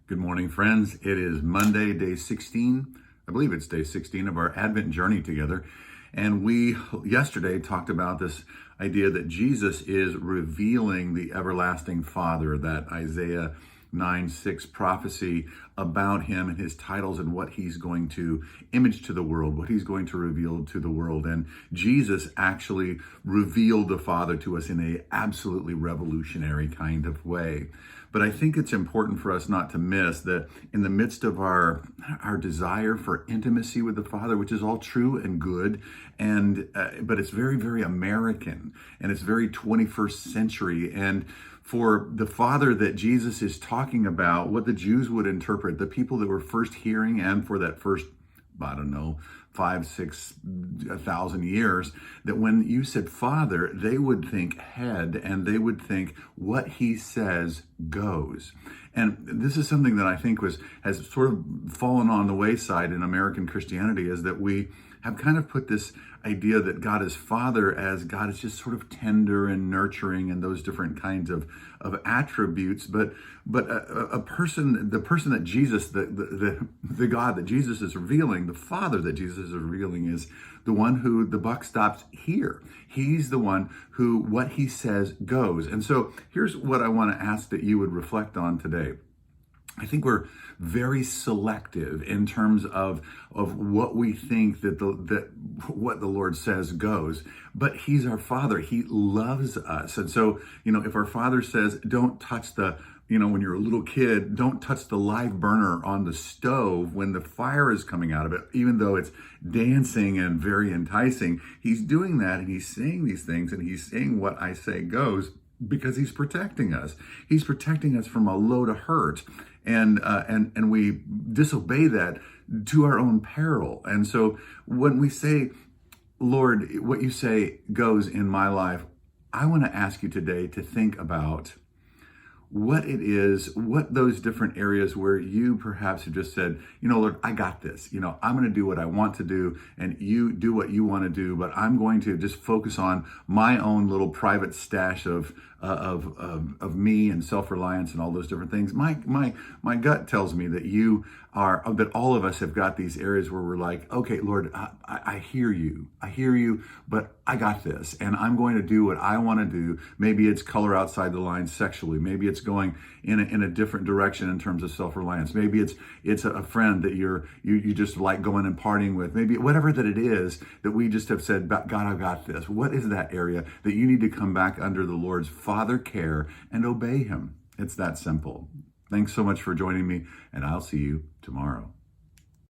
Good morning, friends. It is Monday, day 16. I believe it's day 16 of our Advent journey together. And we yesterday talked about this idea that Jesus is revealing the everlasting Father, that Isaiah 9:6 prophecy about him and his titles and what he's going to image to the world, what he's going to reveal to the world. And Jesus actually revealed the Father to us in a absolutely revolutionary kind of way. But I think it's important for us not to miss that in the midst of our desire for intimacy with the Father, which is all true and good, and but it's very, very American, and it's very 21st century. And for the Father that Jesus is talking about, what the Jews would interpret, the people that were first hearing, and for that first, I don't know, 5,000-6,000 years, that when you said Father, they would think head, and they would think what he says goes. And this is something that I think has sort of fallen on the wayside in American Christianity, is that we have kind of put this idea that God is Father as God is just sort of tender and nurturing and those different kinds of attributes. But the person that Jesus, the God that Jesus is revealing, the Father that Jesus is revealing, is the one who the buck stops here. He's the one who what he says goes. And so here's what I want to ask that you would reflect on today. I think we're very selective in terms of what we think that what the Lord says goes. But he's our Father. He loves us. And so, if our Father says, don't touch when you're a little kid, don't touch the live burner on the stove when the fire is coming out of it, even though it's dancing and very enticing. He's doing that, and he's saying these things, and he's saying what I say goes, because he's protecting us. He's protecting us from a load of hurt. And we disobey that to our own peril. And so when we say, Lord, what you say goes in my life, I want to ask you today to think about what it is, what those different areas where you perhaps have just said, Lord, I got this. I'm going to do what I want to do, and you do what you want to do, but I'm going to just focus on my own little private stash of me and self-reliance and all those different things. My gut tells me that all of us have got these areas where we're like, okay, Lord, I hear you, but I got this, and I'm going to do what I want to do. Maybe it's color outside the lines sexually. Maybe it's going in a different direction in terms of self-reliance. Maybe it's a friend that you just like going and partying with. Maybe whatever that it is that we just have said, God, I've got this. What is that area that you need to come back under the Lord's Father care and obey him? It's that simple. Thanks so much for joining me, and I'll see you tomorrow.